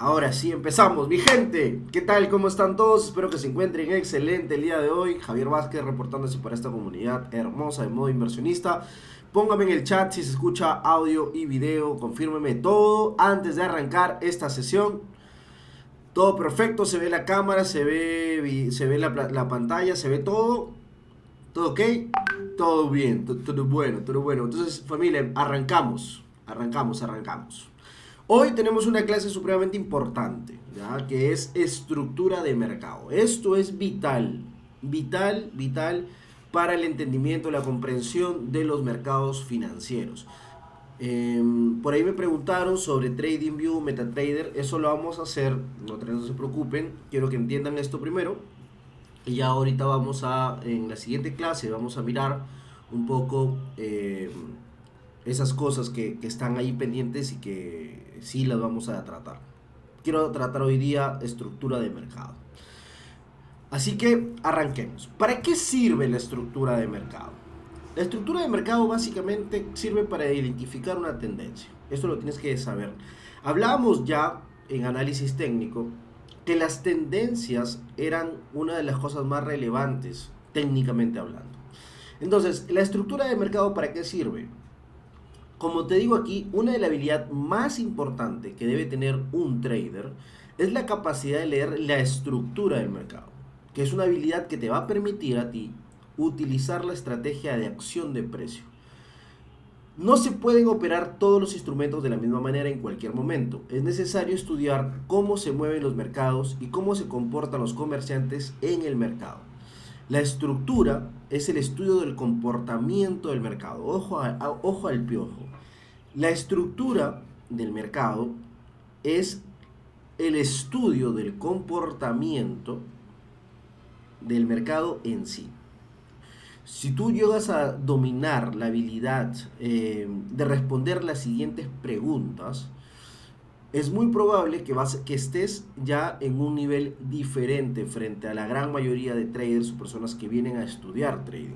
Ahora sí, empezamos. Mi gente, ¿qué tal? ¿Cómo están todos? Espero que se encuentren excelente el día de hoy. Javier Vázquez reportándose para esta comunidad hermosa de modo inversionista. Póngame en el chat si se escucha audio y video. Confírmeme todo antes de arrancar esta sesión. Todo perfecto, se ve la cámara, se ve la pantalla, se ve todo. ¿Todo ok? Todo bien, todo bueno, todo bueno. Entonces, familia, arrancamos. Hoy tenemos una clase supremamente importante, ¿ya? Que es estructura de mercado. Esto es vital para el entendimiento, la comprensión de los mercados financieros. Por ahí me preguntaron sobre TradingView, MetaTrader. Eso lo vamos a hacer, no se preocupen. Quiero que entiendan esto primero. Y ya ahorita en la siguiente clase, vamos a mirar un poco esas cosas que están ahí pendientes y que sí las vamos a tratar. Quiero tratar hoy día estructura de mercado. Así que arranquemos. ¿Para qué sirve la estructura de mercado? La estructura de mercado básicamente sirve para identificar una tendencia. Esto lo tienes que saber. Hablábamos ya en análisis técnico que las tendencias eran una de las cosas más relevantes técnicamente hablando. Entonces, ¿la estructura de mercado para qué sirve? Como te digo aquí, una de las habilidades más importantes que debe tener un trader es la capacidad de leer la estructura del mercado, que es una habilidad que te va a permitir a ti utilizar la estrategia de acción de precio. No se pueden operar todos los instrumentos de la misma manera en cualquier momento. Es necesario estudiar cómo se mueven los mercados y cómo se comportan los comerciantes en el mercado. La estructura es el estudio del comportamiento del mercado. Ojo al piojo. La estructura del mercado es el estudio del comportamiento del mercado en sí. Si tú llegas a dominar la habilidad de responder las siguientes preguntas, es muy probable que estés ya en un nivel diferente frente a la gran mayoría de traders o personas que vienen a estudiar trading.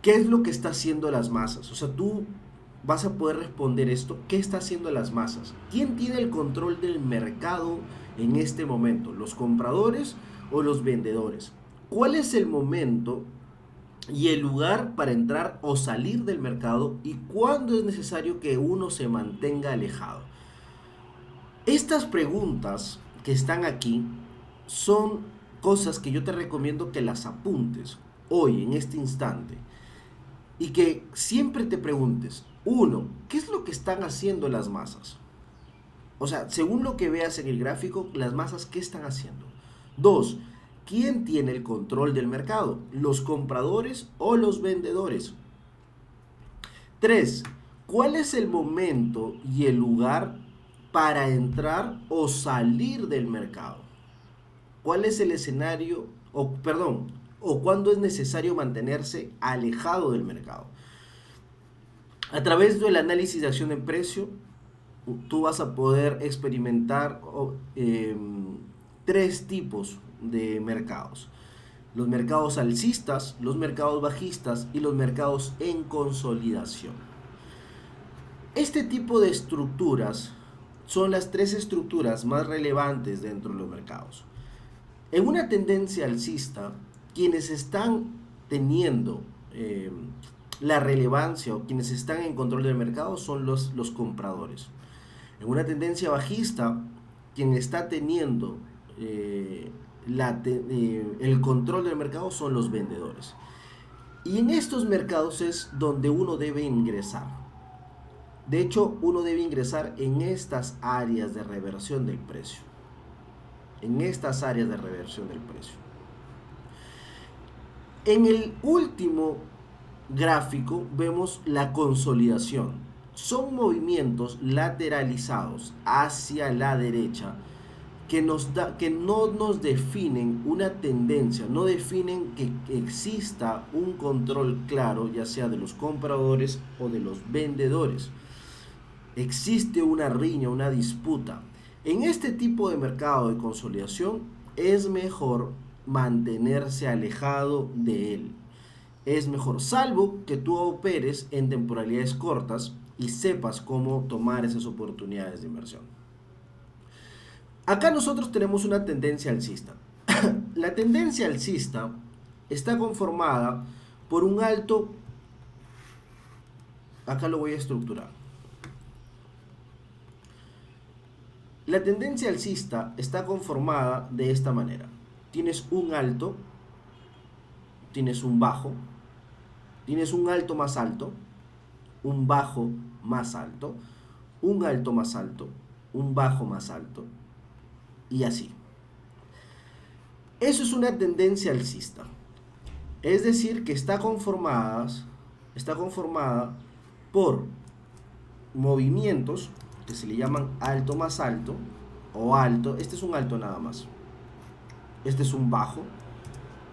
¿Qué es lo que está haciendo las masas? O sea, tú vas a poder responder esto. ¿Qué está haciendo las masas? ¿Quién tiene el control del mercado en este momento? ¿Los compradores o los vendedores? ¿Cuál es el momento y el lugar para entrar o salir del mercado y cuándo es necesario que uno se mantenga alejado? Estas preguntas que están aquí son cosas que yo te recomiendo que las apuntes hoy, en este instante, y que siempre te preguntes, uno, ¿qué es lo que están haciendo las masas? O sea, según lo que veas en el gráfico, las masas, ¿qué están haciendo? Dos, ¿quién tiene el control del mercado? ¿Los compradores o los vendedores? Tres, ¿cuál es el momento y el lugar para entrar o salir del mercado? ¿Cuál es el escenario, o cuándo es necesario mantenerse alejado del mercado? A través del análisis de acción de precio, tú vas a poder experimentar tres tipos de mercados: los mercados alcistas, los mercados bajistas y los mercados en consolidación. Este tipo de estructuras son las tres estructuras más relevantes dentro de los mercados. En una tendencia alcista, quienes están teniendo la relevancia o quienes están en control del mercado son los compradores. En una tendencia bajista, quien está teniendo el control del mercado son los vendedores. Y en estos mercados es donde uno debe ingresar. De hecho, uno debe ingresar en estas áreas de reversión del precio. En estas áreas de reversión del precio. En el último gráfico vemos la consolidación. Son movimientos lateralizados hacia la derecha que no nos definen una tendencia, no definen que exista un control claro, ya sea de los compradores o de los vendedores. Existe una riña, una disputa. En este tipo de mercado de consolidación es mejor mantenerse alejado de él. Es mejor, salvo que tú operes en temporalidades cortas y sepas cómo tomar esas oportunidades de inversión. Acá nosotros tenemos una tendencia alcista. La tendencia alcista está conformada por un alto, acá lo voy a estructurar. La tendencia alcista está conformada de esta manera. Tienes un alto, tienes un bajo, tienes un alto más alto, un bajo más alto, un alto más alto, un bajo más alto, y así. Eso es una tendencia alcista. Es decir, que está conformada por movimientos que se le llaman alto más alto o alto. Este es un alto nada más. Este es un bajo.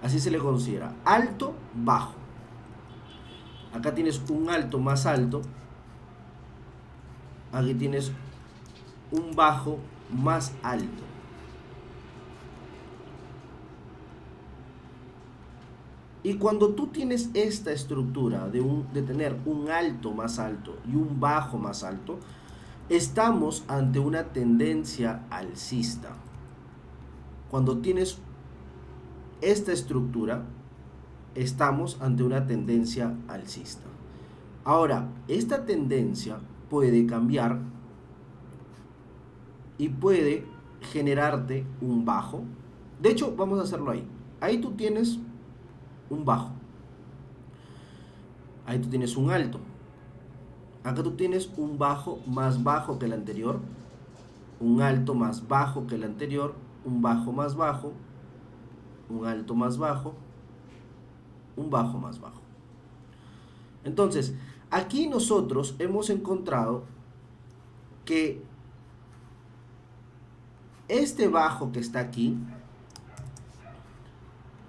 Así se le considera. Alto, bajo. Acá tienes un alto más alto. Aquí tienes un bajo más alto. Y cuando tú tienes esta estructura de tener un alto más alto y un bajo más alto, estamos ante una tendencia alcista. Cuando tienes esta estructura, estamos ante una tendencia alcista. Ahora, esta tendencia puede cambiar y puede generarte un bajo. De hecho, vamos a hacerlo ahí. Ahí tú tienes un bajo. Ahí tú tienes un alto. Acá tú tienes un bajo más bajo que el anterior, un alto más bajo que el anterior, un bajo más bajo, un alto más bajo, un bajo más bajo. Entonces, aquí nosotros hemos encontrado que este bajo que está aquí,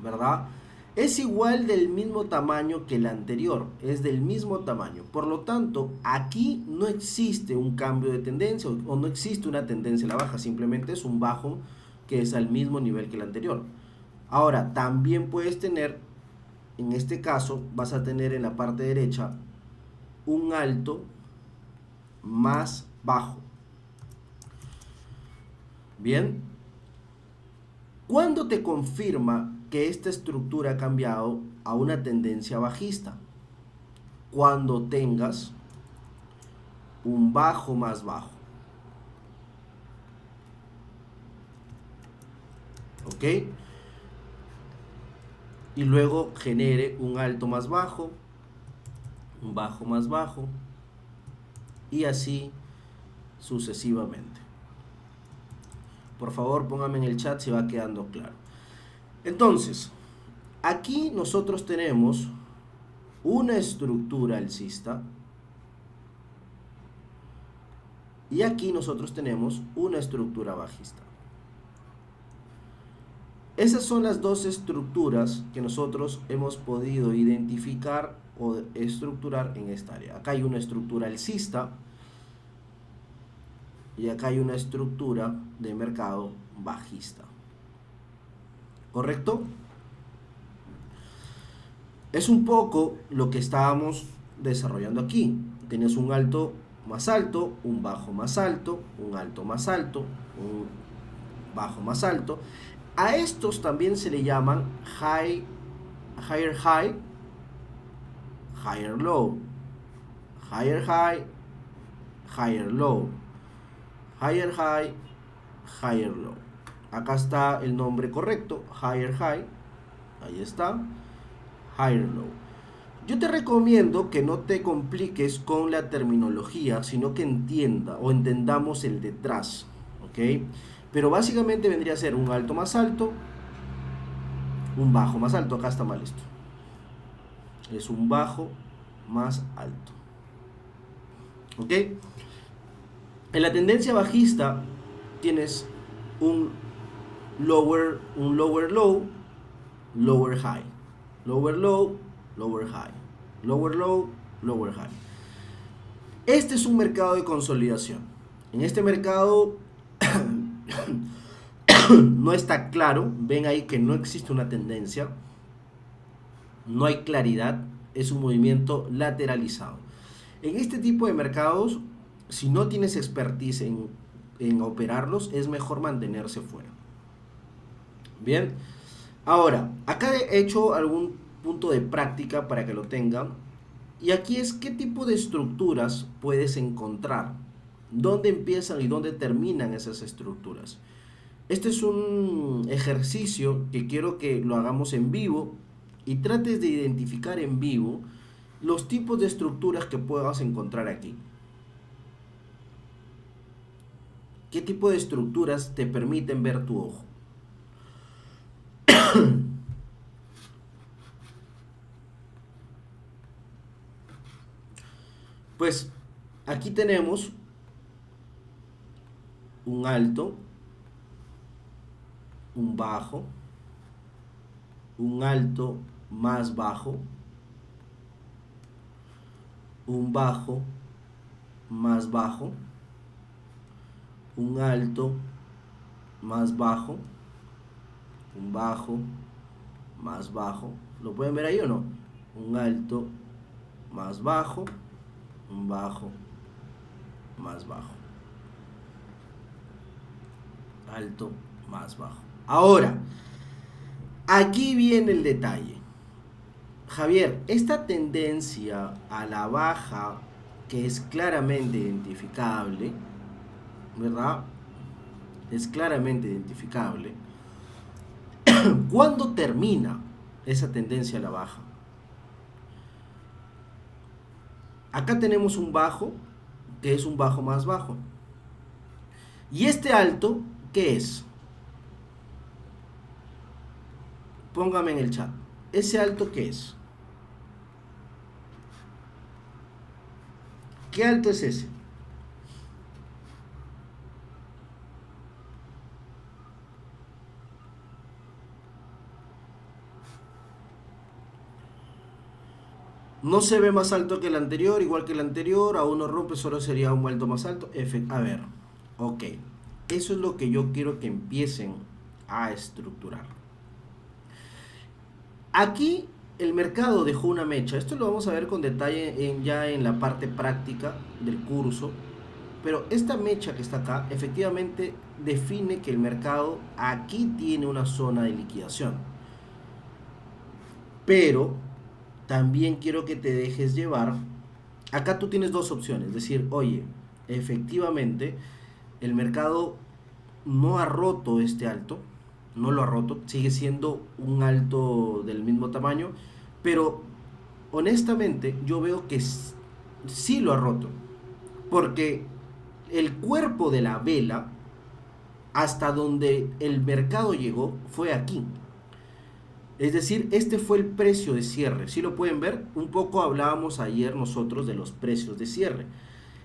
¿verdad?, es igual del mismo tamaño que el anterior, es del mismo tamaño. Por lo tanto, aquí no existe un cambio de tendencia o no existe una tendencia a la baja, simplemente es un bajo que es al mismo nivel que el anterior. Ahora, también puedes tener, en este caso, vas a tener en la parte derecha un alto más bajo. Bien, ¿cuándo te confirma que esta estructura ha cambiado a una tendencia bajista? Cuando tengas un bajo más bajo. ¿Ok? Y luego genere un alto más bajo, un bajo más bajo, y así sucesivamente. Por favor, póngame en el chat si va quedando claro. Entonces, aquí nosotros tenemos una estructura alcista y aquí nosotros tenemos una estructura bajista. Esas son las dos estructuras que nosotros hemos podido identificar o estructurar en esta área. Acá hay una estructura alcista y acá hay una estructura de mercado bajista. ¿Correcto? Es un poco lo que estábamos desarrollando aquí. Tienes un alto más alto, un bajo más alto, un alto más alto, un bajo más alto. A estos también se le llaman higher high, higher low, higher high, higher low, higher high, higher low. Acá está el nombre correcto, higher high, ahí está, higher low. Yo te recomiendo que no te compliques con la terminología, sino que entendamos el detrás, ¿ok? Pero básicamente vendría a ser un alto más alto, un bajo más alto. Acá está mal esto. Es un bajo más alto. ¿Ok? En la tendencia bajista tienes un lower low, lower high. Lower low, lower high. Lower low, lower high. Este es un mercado de consolidación. En este mercado no está claro, ven ahí que no existe una tendencia, no hay claridad, es un movimiento lateralizado. En este tipo de mercados, si no tienes expertise en en operarlos, es mejor mantenerse fuera. Bien, ahora, acá he hecho algún punto de práctica para que lo tengan. Y aquí es qué tipo de estructuras puedes encontrar, dónde empiezan y dónde terminan esas estructuras. Este es un ejercicio que quiero que lo hagamos en vivo y trates de identificar en vivo los tipos de estructuras que puedas encontrar aquí. ¿Qué tipo de estructuras te permiten ver tu ojo? Pues aquí tenemos un alto, un bajo, un alto más bajo, un bajo más bajo, un alto más bajo, un bajo más bajo. ¿Lo pueden ver ahí o no? Un alto más bajo, un bajo más bajo, alto más bajo. Ahora, aquí viene el detalle. Javier, esta tendencia a la baja que es claramente identificable, ¿verdad? Es claramente identificable. ¿Cuándo termina esa tendencia a la baja? Acá tenemos un bajo, que es un bajo más bajo. ¿Y este alto qué es? Póngame en el chat. ¿Ese alto qué es? ¿Qué alto es ese? No se ve más alto que el anterior, igual que el anterior, aún no rompe, solo sería un alto más alto. A ver, ok. Eso es lo que yo quiero que empiecen a estructurar. Aquí el mercado dejó una mecha. Esto lo vamos a ver con detalle ya en la parte práctica del curso. Pero esta mecha que está acá efectivamente define que el mercado aquí tiene una zona de liquidación. Pero también quiero que te dejes llevar. Acá tú tienes dos opciones. Decir, oye, efectivamente el mercado no ha roto este alto. No lo ha roto. Sigue siendo un alto del mismo tamaño. Pero honestamente yo veo que sí lo ha roto. Porque el cuerpo de la vela hasta donde el mercado llegó fue aquí. Es decir, este fue el precio de cierre. ¿Sí lo pueden ver? Un poco hablábamos ayer nosotros de los precios de cierre.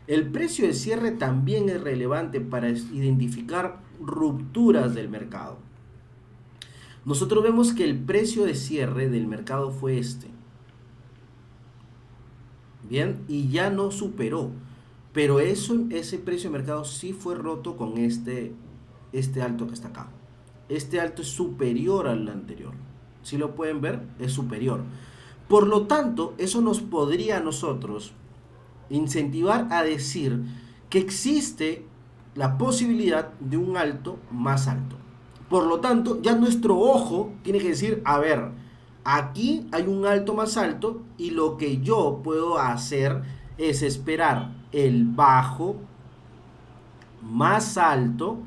El precio de cierre también es relevante para identificar rupturas del mercado. Nosotros vemos que el precio de cierre del mercado fue este. Bien, y ya no superó. Pero ese precio de mercado sí fue roto con este alto que está acá. Este alto es superior al anterior. Si lo pueden ver, es superior. Por lo tanto, eso nos podría a nosotros incentivar a decir que existe la posibilidad de un alto más alto. Por lo tanto, ya nuestro ojo tiene que decir, a ver, aquí hay un alto más alto y lo que yo puedo hacer es esperar el bajo más alto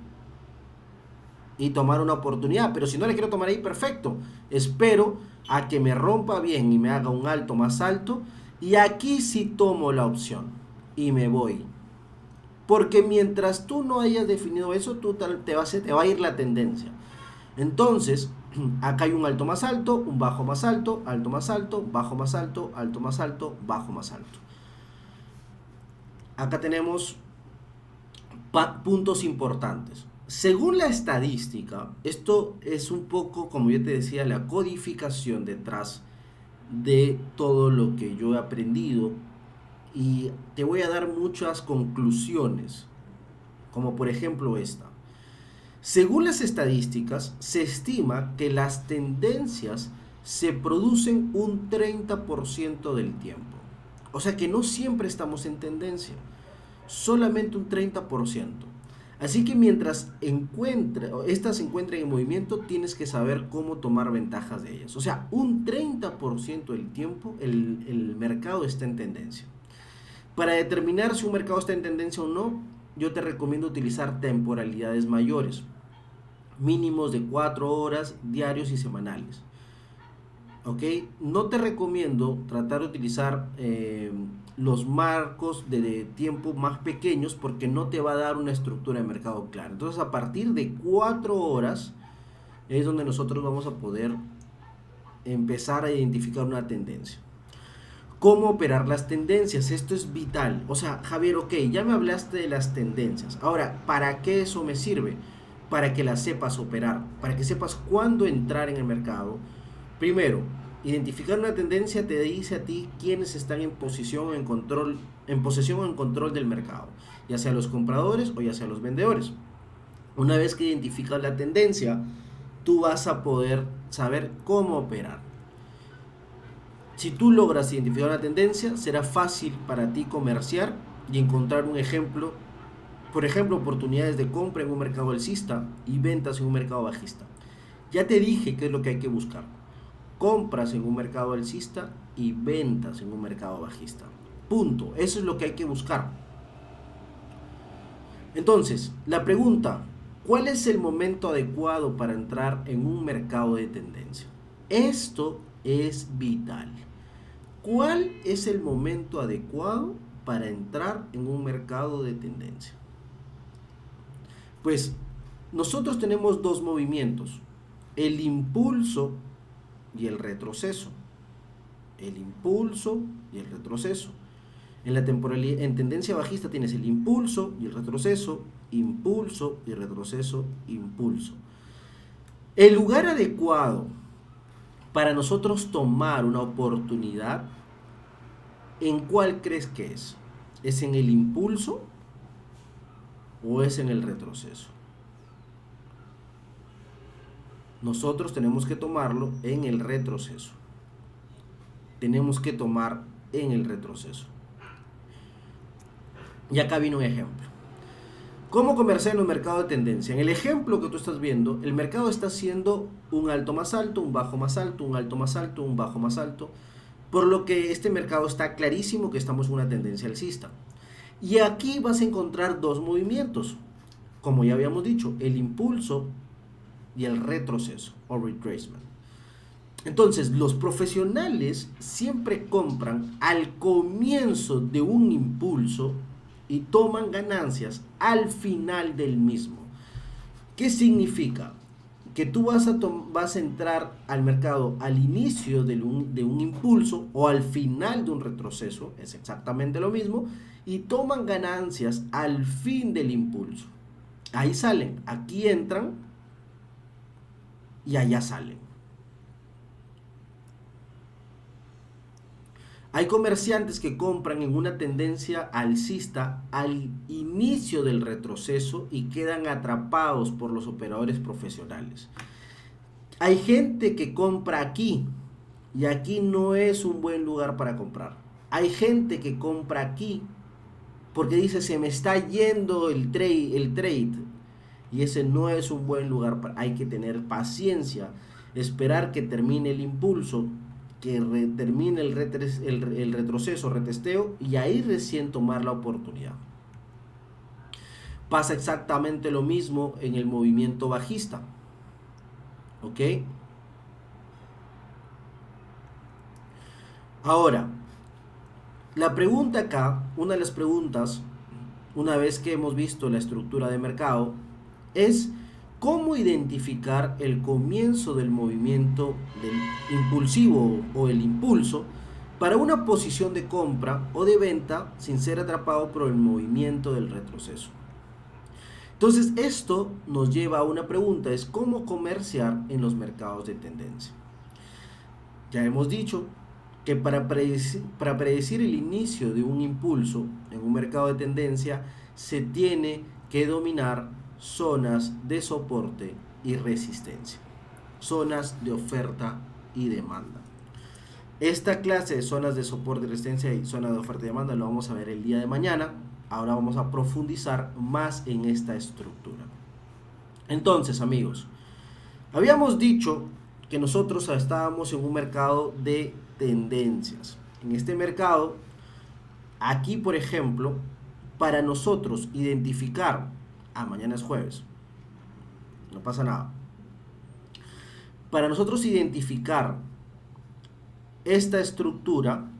y tomar una oportunidad. Pero si no le quiero tomar ahí, perfecto. Espero a que me rompa bien y me haga un alto más alto. Y aquí sí tomo la opción y me voy. Porque mientras tú no hayas definido eso, te va a ir la tendencia. Entonces, acá hay un alto más alto, un bajo más alto, alto más alto, bajo más alto, alto más alto, bajo más alto. Acá tenemos puntos importantes. Según la estadística, esto es un poco, como yo te decía, la codificación detrás de todo lo que yo he aprendido y te voy a dar muchas conclusiones, como por ejemplo esta. Según las estadísticas, se estima que las tendencias se producen un 30% del tiempo. O sea que no siempre estamos en tendencia, solamente un 30%. Así que mientras estas se encuentren en movimiento, tienes que saber cómo tomar ventajas de ellas. O sea, un 30% del tiempo el mercado está en tendencia. Para determinar si un mercado está en tendencia o no, yo te recomiendo utilizar temporalidades mayores, mínimos de 4 horas diarios y semanales. ¿Ok? No te recomiendo tratar de utilizar los marcos de tiempo más pequeños porque no te va a dar una estructura de mercado clara. Entonces, a partir de 4 horas es donde nosotros vamos a poder empezar a identificar una tendencia. ¿Cómo operar las tendencias? Esto es vital. O sea, Javier, ok, ya me hablaste de las tendencias. Ahora, ¿para qué eso me sirve? Para que las sepas operar, para que sepas cuándo entrar en el mercado. Primero, identificar una tendencia te dice a ti quiénes están en posesión o en control del mercado, ya sea los compradores o ya sea los vendedores. Una vez que identificas la tendencia, tú vas a poder saber cómo operar. Si tú logras identificar una tendencia, será fácil para ti comerciar y encontrar un ejemplo, por ejemplo, oportunidades de compra en un mercado alcista y ventas en un mercado bajista. Ya te dije qué es lo que hay que buscar: compras en un mercado alcista y ventas en un mercado bajista. Punto. Eso es lo que hay que buscar. Entonces, la pregunta: ¿cuál es el momento adecuado para entrar en un mercado de tendencia? Esto es vital. ¿Cuál es el momento adecuado para entrar en un mercado de tendencia? Pues nosotros tenemos dos movimientos: el impulso y el retroceso. El impulso y el retroceso. En tendencia bajista tienes el impulso y el retroceso, impulso y retroceso, impulso. El lugar adecuado para nosotros tomar una oportunidad, ¿en cuál crees que es? ¿Es en el impulso o es en el retroceso? Nosotros tenemos que tomarlo en el retroceso. Tenemos que tomar en el retroceso. Y acá viene un ejemplo. ¿Cómo comerciar en un mercado de tendencia? En el ejemplo que tú estás viendo, el mercado está haciendo un alto más alto, un bajo más alto, un alto más alto, un bajo más alto, por lo que este mercado está clarísimo que estamos en una tendencia alcista. Y aquí vas a encontrar dos movimientos, como ya habíamos dicho, el impulso y el retroceso o retracement. Entonces, los profesionales siempre compran al comienzo de un impulso y toman ganancias al final del mismo. ¿Qué significa? Que tú vas a entrar al mercado al inicio de un impulso o al final de un retroceso, es exactamente lo mismo, y toman ganancias al fin del impulso. Ahí salen, aquí entran y allá salen. Hay comerciantes que compran en una tendencia alcista al inicio del retroceso y quedan atrapados por los operadores profesionales. Hay gente que compra aquí y aquí no es un buen lugar para comprar. Hay gente que compra aquí porque dice: se me está yendo el trade, y ese no es un buen lugar. Hay que tener paciencia, esperar que termine el impulso, que termine el retroceso, retesteo, y ahí recién tomar la oportunidad. Pasa exactamente lo mismo en el movimiento bajista. ¿Ok? Ahora, la pregunta acá, una de las preguntas, una vez que hemos visto la estructura de mercado, es: ¿cómo identificar el comienzo del movimiento del impulsivo o el impulso para una posición de compra o de venta sin ser atrapado por el movimiento del retroceso? Entonces, esto nos lleva a una pregunta: es ¿cómo comerciar en los mercados de tendencia? Ya hemos dicho que para predecir el inicio de un impulso en un mercado de tendencia se tiene que dominar zonas de soporte y resistencia, zonas de oferta y demanda. Esta clase de zonas de soporte y resistencia y zonas de oferta y demanda lo vamos a ver el día de mañana. Ahora vamos a profundizar más en esta estructura. Entonces, amigos, habíamos dicho que nosotros estábamos en un mercado de tendencias. En este mercado, aquí por ejemplo, para nosotros identificar, mañana es jueves, no pasa nada. Para nosotros identificar esta estructura,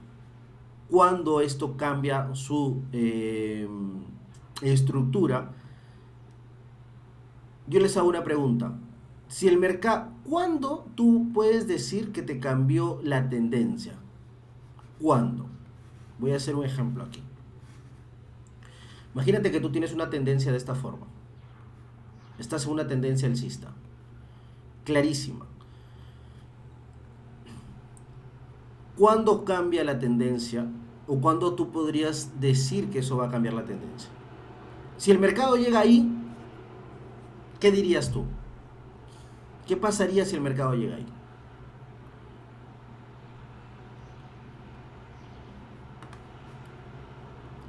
cuando esto cambia su estructura, yo les hago una pregunta. Si el mercado, ¿cuándo tú puedes decir que te cambió la tendencia? ¿Cuándo? Voy a hacer un ejemplo aquí. Imagínate que tú tienes una tendencia de esta forma. Estás en una tendencia alcista. Clarísima. ¿Cuándo cambia la tendencia? ¿O cuándo tú podrías decir que eso va a cambiar la tendencia? Si el mercado llega ahí, ¿qué dirías tú? ¿Qué pasaría si el mercado llega ahí?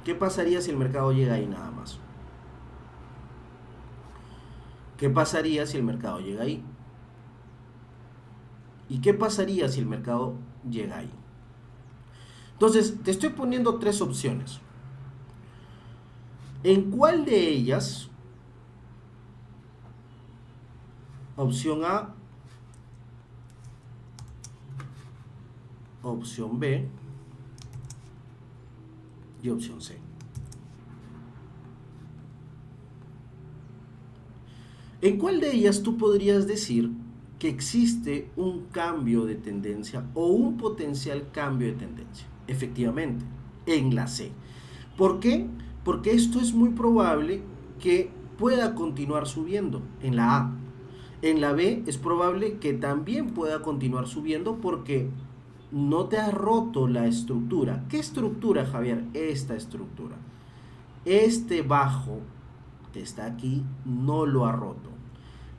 ¿Qué pasaría si el mercado llega ahí nada más? ¿Qué pasaría si el mercado llega ahí? ¿Y qué pasaría si el mercado llega ahí? Entonces, te estoy poniendo tres opciones. ¿En cuál de ellas? Opción A, opción B y opción C. ¿En cuál de ellas tú podrías decir que existe un cambio de tendencia o un potencial cambio de tendencia? Efectivamente, en la C. ¿Por qué? Porque esto es muy probable que pueda continuar subiendo en la A. En la B es probable que también pueda continuar subiendo porque no te ha roto la estructura. ¿Qué estructura, Javier? Esta estructura. Este bajo que está aquí no lo ha roto.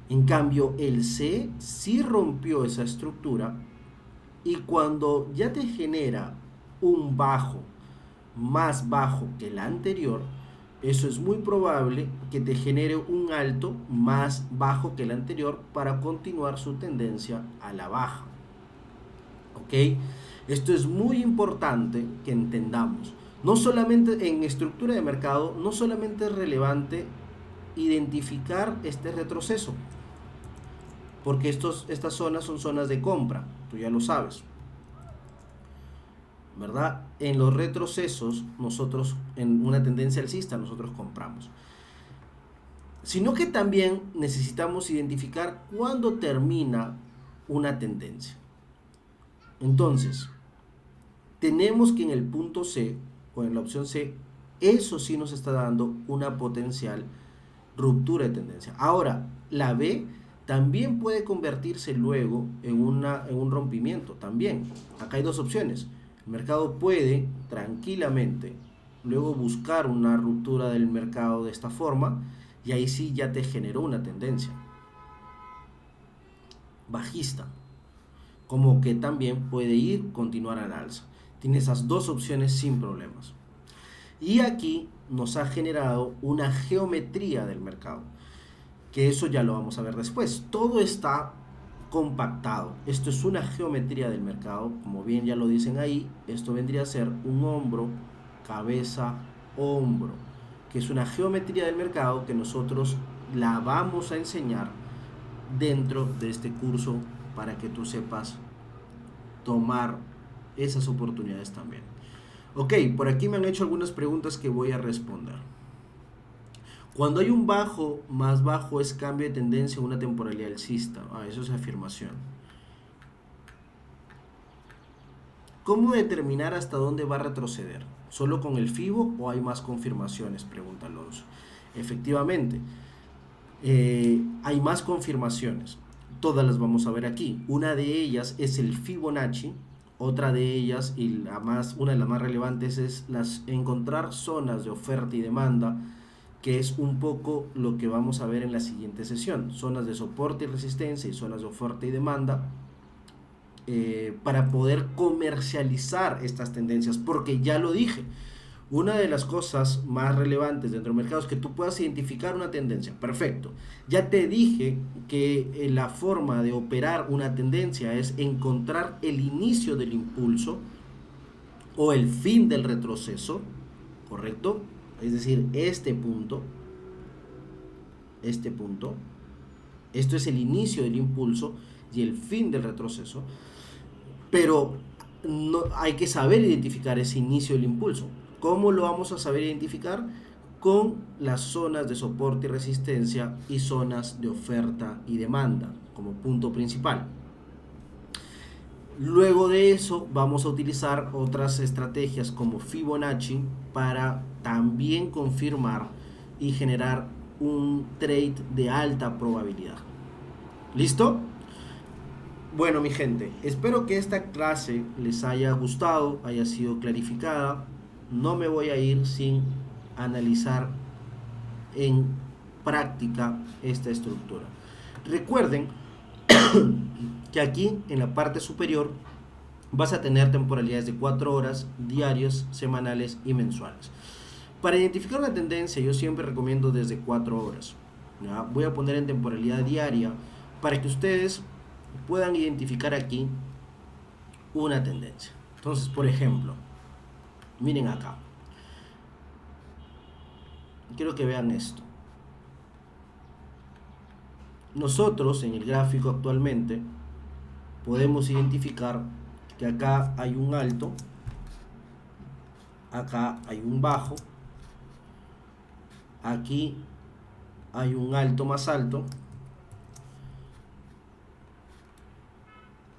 En cambio, el C sí rompió esa estructura y cuando ya te genera un bajo más bajo que el anterior, eso es muy probable que te genere un alto más bajo que el anterior para continuar su tendencia a la baja. ¿Ok? Esto es muy importante que entendamos. No solamente en estructura de mercado, no solamente es relevante identificar este retroceso, porque estas zonas son zonas de compra, tú ya lo sabes, ¿verdad? En los retrocesos, nosotros, en una tendencia alcista, nosotros compramos. Sino que también necesitamos identificar cuándo termina una tendencia. Entonces, tenemos que en el punto C, o en la opción C, eso sí nos está dando una potencial ruptura de tendencia. Ahora, la B también puede convertirse luego en un rompimiento. También, acá hay dos opciones. El mercado puede tranquilamente luego buscar una ruptura del mercado de esta forma y ahí sí ya te generó una tendencia bajista, como que también puede continuar al alza. Tiene esas dos opciones sin problemas. Y aquí nos ha generado una geometría del mercado, que eso ya lo vamos a ver después. Todo está compactado. Esto es una geometría del mercado, como bien ya lo dicen ahí. Esto vendría a ser un hombro, cabeza, hombro, que es una geometría del mercado que nosotros la vamos a enseñar dentro de este curso para que tú sepas tomar esas oportunidades también. Ok, por aquí me han hecho algunas preguntas que voy a responder. Cuando hay un bajo, más bajo es cambio de tendencia en una temporalidad alcista. Eso es afirmación. ¿Cómo determinar hasta dónde va a retroceder? ¿Solo con el FIBO o hay más confirmaciones? Pregunta Alonso. Efectivamente, hay más confirmaciones. Todas las vamos a ver aquí. Una de ellas es el Fibonacci. Otra de ellas, y una de las más relevantes, es encontrar zonas de oferta y demanda, que es un poco lo que vamos a ver en la siguiente sesión. Zonas de soporte y resistencia y zonas de oferta y demanda, para poder comercializar estas tendencias, porque ya lo dije, Una de las cosas más relevantes dentro del mercado es que tú puedas identificar una tendencia. Perfecto. Ya te dije que la forma de operar una tendencia es encontrar el inicio del impulso o el fin del retroceso, ¿correcto? Es decir, este punto, esto es el inicio del impulso y el fin del retroceso, pero no, hay que saber identificar ese inicio del impulso. ¿Cómo lo vamos a saber identificar? Con las zonas de soporte y resistencia y zonas de oferta y demanda como punto principal. Luego de eso vamos a utilizar otras estrategias como Fibonacci para también confirmar y generar un trade de alta probabilidad. ¿Listo? Bueno, mi gente, espero que esta clase les haya gustado, haya sido clarificada. No me voy a ir sin analizar en práctica esta estructura. Recuerden que aquí en la parte superior vas a tener temporalidades de 4 horas, diarios, semanales y mensuales. Para identificar una tendencia yo siempre recomiendo desde 4 horas. ¿Ya? Voy a poner en temporalidad diaria para que ustedes puedan identificar aquí una tendencia. Entonces, por ejemplo, miren acá. Quiero que vean esto. Nosotros en el gráfico actualmente podemos identificar que acá hay un alto, acá hay un bajo, aquí hay un alto más alto,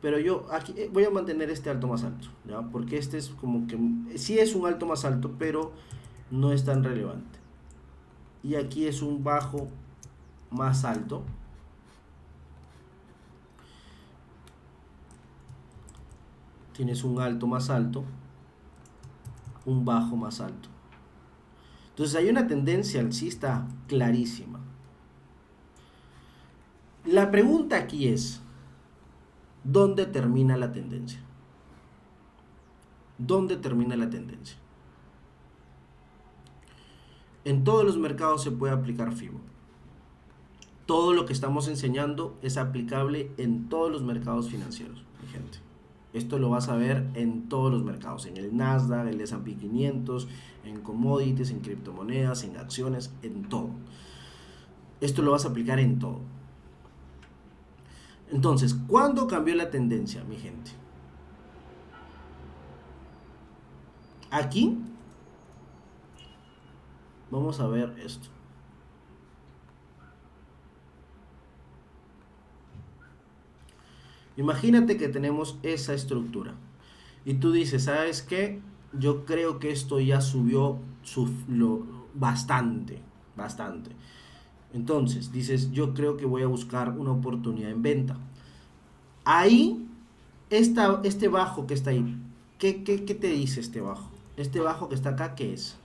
pero yo aquí voy a mantener este alto más alto, ¿ya? Porque este es como que sí es un alto más alto, pero no es tan relevante. Y aquí es un bajo más alto. Tienes un alto más alto, un bajo más alto. Entonces hay una tendencia alcista clarísima. La pregunta aquí es, ¿dónde termina la tendencia? ¿Dónde termina la tendencia? En todos los mercados se puede aplicar FIBO. Todo lo que estamos enseñando es aplicable en todos los mercados financieros, mi gente. Esto lo vas a ver en todos los mercados, en el Nasdaq, el S&P 500, en commodities, en criptomonedas, en acciones, en todo. Esto lo vas a aplicar en todo. Entonces, ¿cuándo cambió la tendencia, mi gente? Aquí vamos a ver esto. Imagínate que tenemos esa estructura y tú dices, ¿sabes qué? Yo creo que esto ya subió bastante. Entonces dices, yo creo que voy a buscar una oportunidad en venta. Ahí, este bajo que está ahí, ¿qué te dice este bajo? Este bajo que está acá, ¿qué es?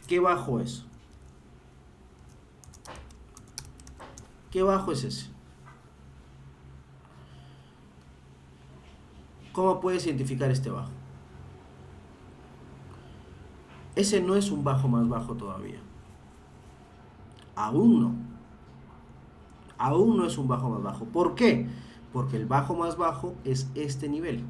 ¿Qué bajo es? ¿Qué bajo es ese? ¿Cómo puedes identificar este bajo? Ese no es un bajo más bajo todavía. Aún no. Aún no es un bajo más bajo. ¿Por qué? Porque el bajo más bajo es este nivel.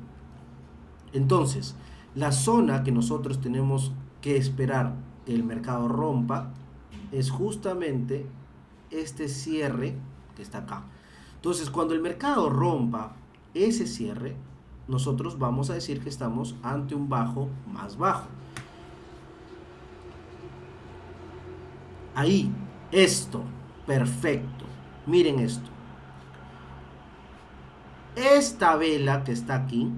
Entonces, la zona que nosotros tenemos que esperar que el mercado rompa es justamente este cierre que está acá. Entonces, cuando el mercado rompa ese cierre, nosotros vamos a decir que estamos ante un bajo más bajo. Ahí, esto, perfecto. Miren esto. Esta vela que está aquí,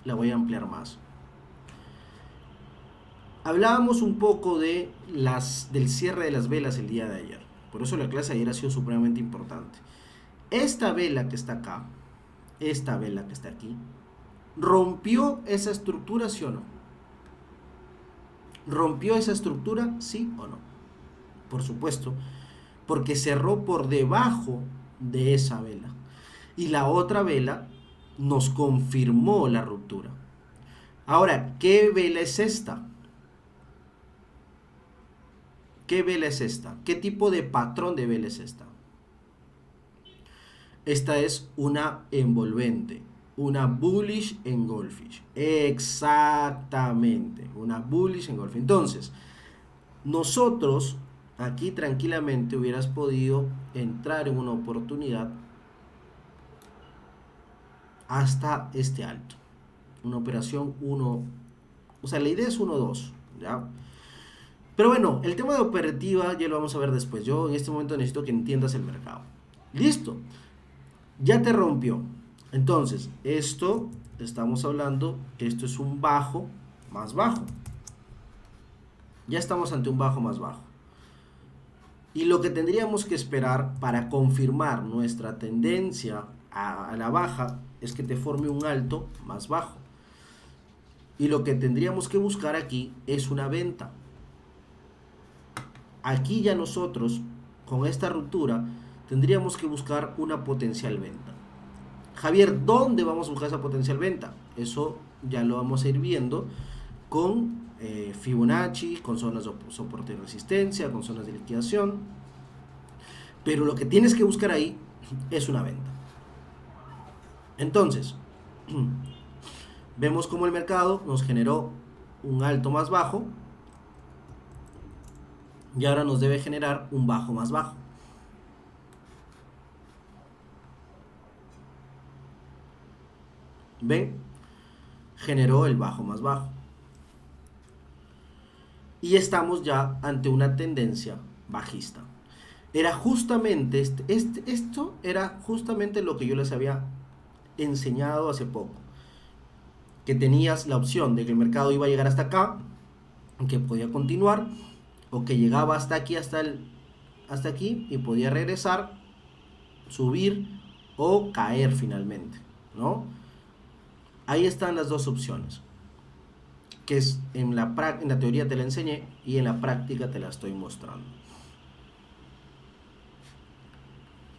la voy a ampliar más. Hablábamos un poco del cierre de las velas el día de ayer. Por eso la clase de ayer ha sido supremamente importante. Esta vela que está acá, esta vela que está aquí, ¿rompió esa estructura, sí o no? ¿Rompió esa estructura, sí o no? Por supuesto, porque cerró por debajo de esa vela. Y la otra vela nos confirmó la ruptura. Ahora, ¿qué vela es esta? ¿Qué vela es esta? ¿Qué tipo de patrón de vela es esta? Esta es una envolvente, una bullish engulfish. Exactamente, una bullish engulfish. Entonces, nosotros aquí tranquilamente hubieras podido entrar en una oportunidad hasta este alto. Una operación 1, o sea, la idea es 1-2, ¿ya? Pero bueno, el tema de operativa ya lo vamos a ver después. Yo en este momento necesito que entiendas el mercado. Listo, ya te rompió. Entonces, esto, estamos hablando que esto es un bajo más bajo. Ya estamos ante un bajo más bajo. Y lo que tendríamos que esperar para confirmar nuestra tendencia a la baja es que te forme un alto más bajo. Y lo que tendríamos que buscar aquí es una venta. Aquí ya nosotros, con esta ruptura, tendríamos que buscar una potencial venta. Javier, ¿dónde vamos a buscar esa potencial venta? Eso ya lo vamos a ir viendo con Fibonacci, con zonas de soporte y resistencia, con zonas de liquidación. Pero lo que tienes que buscar ahí es una venta. Entonces, vemos como el mercado nos generó un alto más bajo y ahora nos debe generar un bajo más bajo. ¿Ven? Generó el bajo más bajo. Y estamos ya ante una tendencia bajista. Era justamente esto era justamente lo que yo les había enseñado hace poco. Que tenías la opción de que el mercado iba a llegar hasta acá, que podía continuar, o que llegaba hasta aquí, hasta aquí, y podía regresar, subir o caer finalmente, ¿no? Ahí están las dos opciones, que es en la teoría te la enseñé y en la práctica te la estoy mostrando.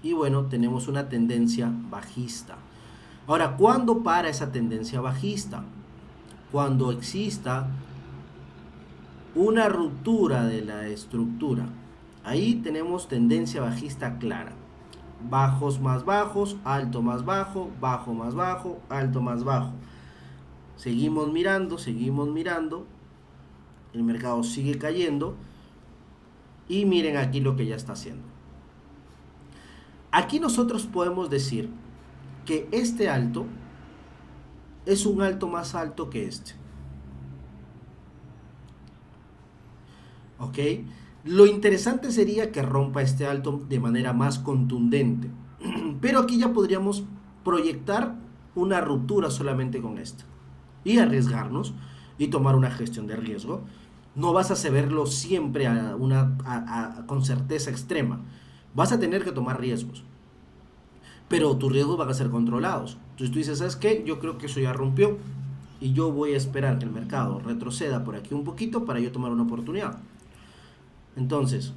Y bueno, tenemos una tendencia bajista. Ahora, ¿cuándo para esa tendencia bajista? Cuando exista una ruptura de la estructura. Ahí tenemos tendencia bajista clara. Bajos más bajos, alto más bajo, bajo más bajo, alto más bajo. Seguimos mirando, el mercado sigue cayendo y miren aquí lo que ya está haciendo. Aquí nosotros podemos decir que este alto es un alto más alto que este. ¿Ok? Lo interesante sería que rompa este alto de manera más contundente. Pero aquí ya podríamos proyectar una ruptura solamente con esto. Y arriesgarnos y tomar una gestión de riesgo. No vas a saberlo siempre con certeza extrema. Vas a tener que tomar riesgos. Pero tus riesgos van a ser controlados. Entonces tú dices, ¿sabes qué? Yo creo que eso ya rompió. Y yo voy a esperar que el mercado retroceda por aquí un poquito para yo tomar una oportunidad. Entonces,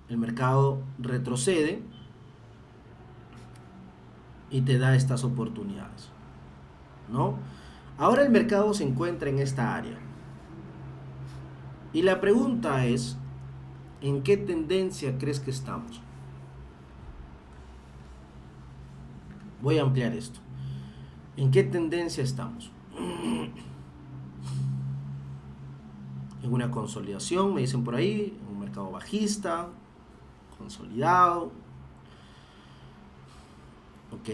el mercado retrocede y te da estas oportunidades, ¿no? Ahora el mercado se encuentra en esta área. Y la pregunta es, ¿en qué tendencia crees que estamos? Voy a ampliar esto. ¿En qué tendencia estamos? En una consolidación, me dicen por ahí, en un mercado bajista, consolidado. Ok.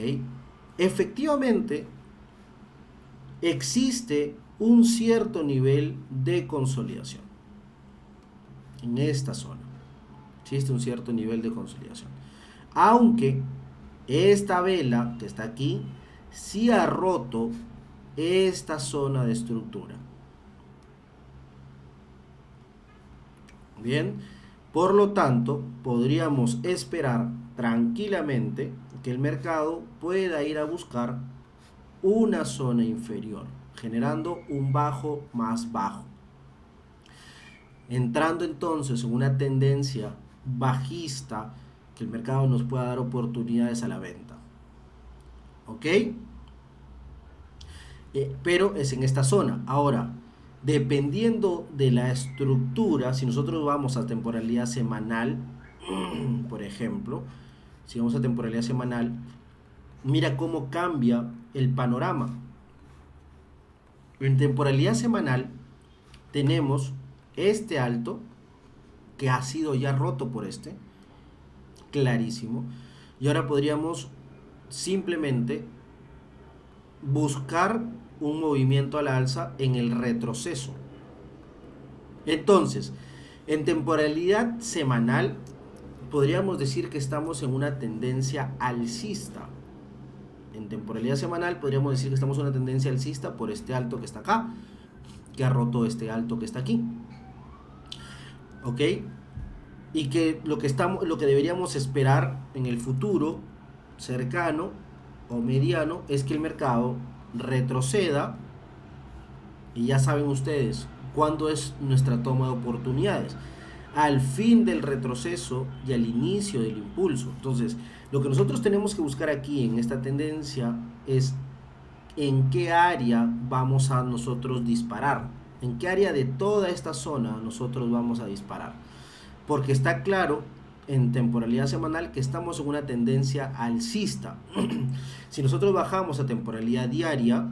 Efectivamente, existe un cierto nivel de consolidación en esta zona. Existe un cierto nivel de consolidación. Aunque esta vela que está aquí sí ha roto esta zona de estructura. Bien, por lo tanto, podríamos esperar tranquilamente que el mercado pueda ir a buscar una zona inferior, generando un bajo más bajo. Entrando entonces en una tendencia bajista que el mercado nos pueda dar oportunidades a la venta. ¿Ok? pero es en esta zona. Ahora, dependiendo de la estructura, si nosotros vamos a temporalidad semanal, por ejemplo, si vamos a temporalidad semanal, mira cómo cambia el panorama. En temporalidad semanal tenemos este alto que ha sido ya roto por este, clarísimo, y ahora podríamos simplemente buscar un movimiento a la alza en el retroceso. Entonces, en temporalidad semanal podríamos decir que estamos en una tendencia alcista. En temporalidad semanal podríamos decir que estamos en una tendencia alcista por este alto que está acá, que ha roto este alto que está aquí. ¿Ok? Y que lo que deberíamos esperar en el futuro cercano o mediano es que el mercado retroceda, y ya saben ustedes cuándo es nuestra toma de oportunidades, al fin del retroceso y al inicio del impulso. Entonces, lo que nosotros tenemos que buscar aquí en esta tendencia es en qué área vamos a nosotros disparar, en qué área de toda esta zona nosotros vamos a disparar, porque está claro en temporalidad semanal que estamos en una tendencia alcista. Si nosotros bajamos a temporalidad diaria,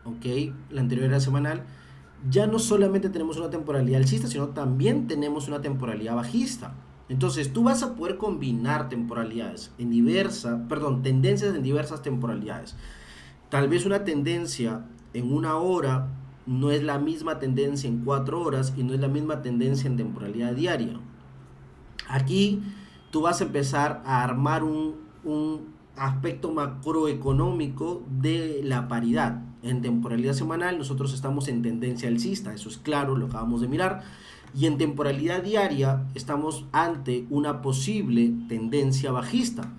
ok, la anterior era semanal, ya no solamente tenemos una temporalidad alcista, sino también tenemos una temporalidad bajista. Entonces tú vas a poder combinar tendencias en diversas temporalidades. Tal vez una tendencia en una hora no es la misma tendencia en 4 horas y no es la misma tendencia en temporalidad diaria. Aquí tú vas a empezar a armar un aspecto macroeconómico de la paridad. En temporalidad semanal nosotros estamos en tendencia alcista, eso es claro, lo acabamos de mirar. Y en temporalidad diaria estamos ante una posible tendencia bajista.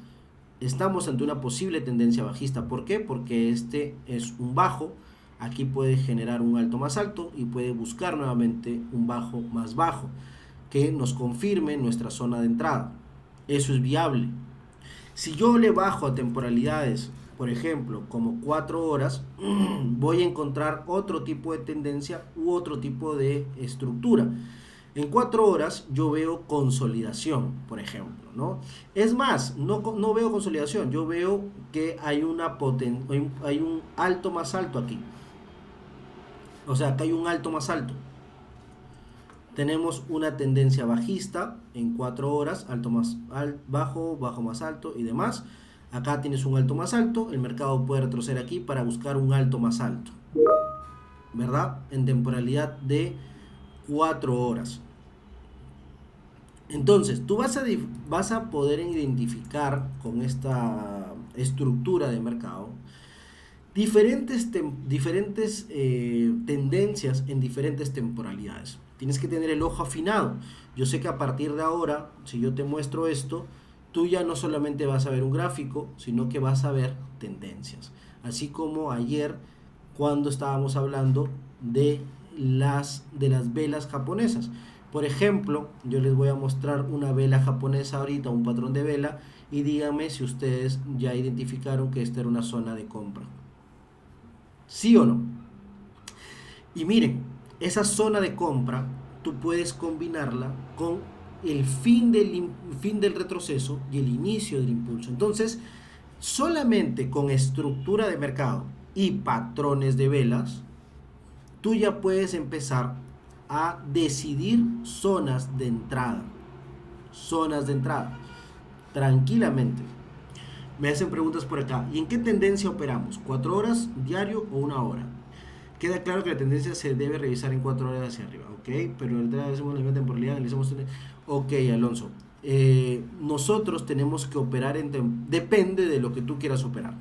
Estamos ante una posible tendencia bajista. ¿Por qué? Porque este es un bajo. Aquí puede generar un alto más alto y puede buscar nuevamente un bajo más bajo que nos confirme nuestra zona de entrada. Eso es viable. Si yo le bajo a temporalidades, por ejemplo, como 4 horas, voy a encontrar otro tipo de tendencia u otro tipo de estructura. En 4 horas yo veo consolidación, por ejemplo, ¿no? Es más, no veo consolidación, yo veo que hay un alto más alto aquí. O sea, acá hay un alto más alto. Tenemos una tendencia bajista en 4 horas, alto más bajo, bajo más alto y demás. Acá tienes un alto más alto, el mercado puede retroceder aquí para buscar un alto más alto, ¿verdad? En temporalidad de 4 horas. Entonces, tú vas a poder identificar con esta estructura de mercado diferentes tendencias en diferentes temporalidades. Tienes que tener el ojo afinado. Yo sé que a partir de ahora, si yo te muestro esto, tú ya no solamente vas a ver un gráfico, sino que vas a ver tendencias. Así como ayer, cuando estábamos hablando de las velas japonesas. Por ejemplo, yo les voy a mostrar una vela japonesa ahorita, un patrón de vela, y díganme si ustedes ya identificaron que esta era una zona de compra. ¿Sí o no? Y miren, esa zona de compra tú puedes combinarla con el fin del retroceso y el inicio del impulso. Entonces, solamente con estructura de mercado y patrones de velas, tú ya puedes empezar a decidir zonas de entrada. Zonas de entrada. Tranquilamente. Me hacen preguntas por acá. ¿Y en qué tendencia operamos? ¿4 horas, diario o 1 hora? Queda claro que la tendencia se debe revisar en 4 horas hacia arriba, ¿ok? Pero ahorita hacemos la temporalidad, analizamos... Ok, Alonso. Nosotros tenemos que operar depende de lo que tú quieras operar.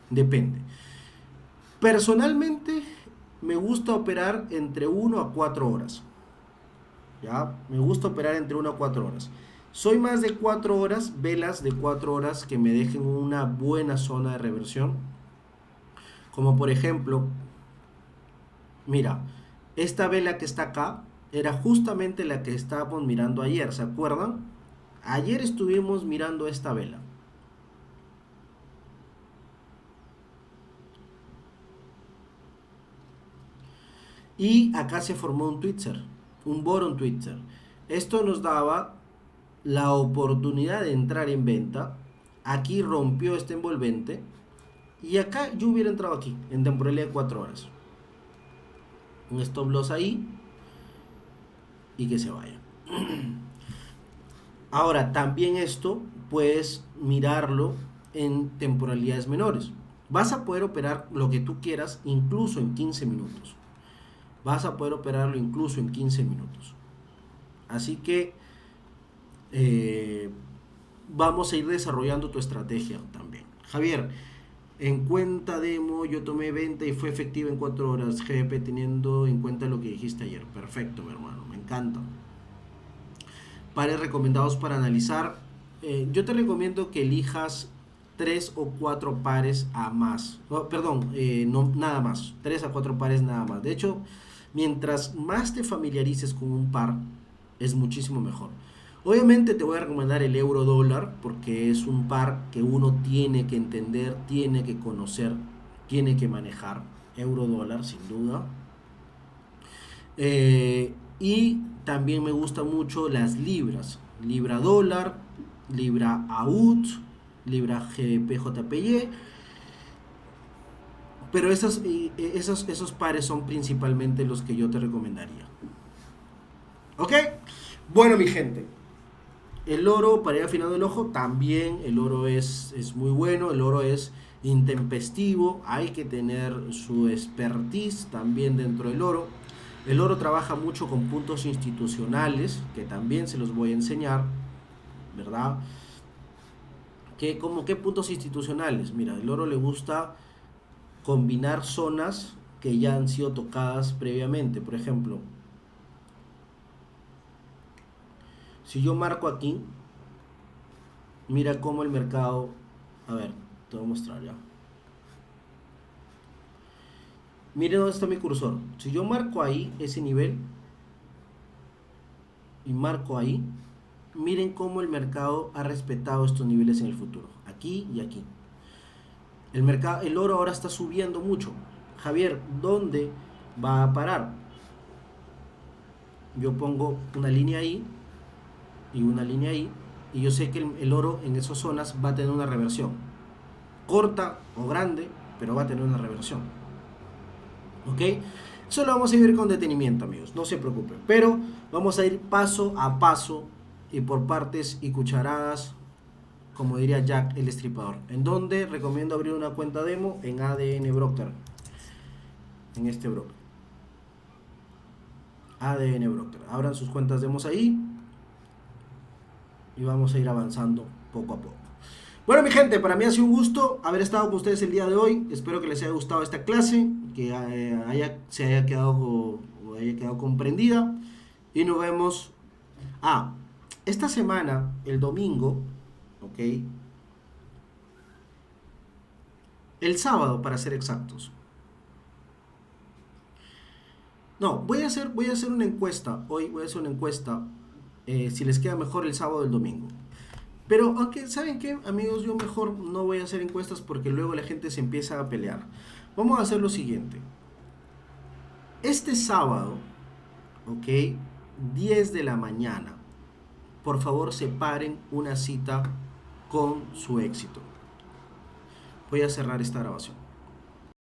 Depende. Personalmente, me gusta operar entre 1 a 4 horas. ¿Ya? Me gusta operar entre 1 a 4 horas. Soy más de 4 horas, velas de 4 horas que me dejen una buena zona de reversión. Como por ejemplo, mira, esta vela que está acá era justamente la que estábamos mirando ayer, ¿se acuerdan? Ayer estuvimos mirando esta vela. Y acá se formó un Twitzer, un Boron Twitzer. Esto nos daba la oportunidad de entrar en venta. Aquí rompió este envolvente. Y acá yo hubiera entrado aquí, en temporalidad de 4 horas. Un stop loss ahí. Y que se vaya. Ahora, también esto puedes mirarlo en temporalidades menores. Vas a poder operar lo que tú quieras incluso en 15 minutos. Vas a poder operarlo incluso en 15 minutos. Así que vamos a ir desarrollando tu estrategia también. Javier, en cuenta demo yo tomé venta y fue efectiva en 4 horas. GP teniendo en cuenta lo que dijiste ayer. Perfecto, mi hermano, me encanta. Pares recomendados para analizar. Yo te recomiendo que elijas 3 o 4 pares a más. No, perdón, no, nada más. 3 a 4 pares nada más. De hecho, mientras más te familiarices con un par, es muchísimo mejor. Obviamente te voy a recomendar el euro dólar porque es un par que uno tiene que entender, tiene que conocer, tiene que manejar. Euro dólar, sin duda. Y también me gustan mucho las libras. Libra dólar, libra AUD, libra GBP-JPY. Pero esos pares son principalmente los que yo te recomendaría. ¿Ok? Bueno, mi gente. El oro, para ir afinando el ojo, también el oro es muy bueno. El oro es intempestivo. Hay que tener su expertise también dentro del oro. El oro trabaja mucho con puntos institucionales, que también se los voy a enseñar, ¿verdad? ¿Qué puntos institucionales? Mira, el oro le gusta combinar zonas que ya han sido tocadas previamente. Por ejemplo, si yo marco aquí, mira cómo el mercado... A ver, te voy a mostrar ya. Miren dónde está mi cursor. Si yo marco ahí ese nivel y marco ahí, miren cómo el mercado ha respetado estos niveles en el futuro. Aquí y aquí. El oro ahora está subiendo mucho. Javier, ¿dónde va a parar? Yo pongo una línea ahí y una línea ahí. Y yo sé que el oro en esas zonas va a tener una reversión. Corta o grande, pero va a tener una reversión. ¿Ok? Eso lo vamos a ir con detenimiento, amigos, no se preocupen, pero vamos a ir paso a paso y por partes y cucharadas, como diría Jack el Destripador. En donde recomiendo abrir una cuenta demo en ADN Broker, en este broker, ADN Broker. Abran sus cuentas demos ahí y vamos a ir avanzando poco a poco. Bueno, mi gente, para mí ha sido un gusto haber estado con ustedes el día de hoy. Espero que les haya gustado esta clase, que se haya quedado comprendida. Y nos vemos. Esta semana, el domingo, ok. El sábado, para ser exactos. No, voy a hacer una encuesta. Hoy voy a hacer una encuesta. Si les queda mejor el sábado o el domingo. Pero, aunque, ¿saben qué, amigos? Yo mejor no voy a hacer encuestas porque luego la gente se empieza a pelear. Vamos a hacer lo siguiente. Este sábado, ok, 10 de la mañana, por favor separen una cita con su éxito. Voy a cerrar esta grabación.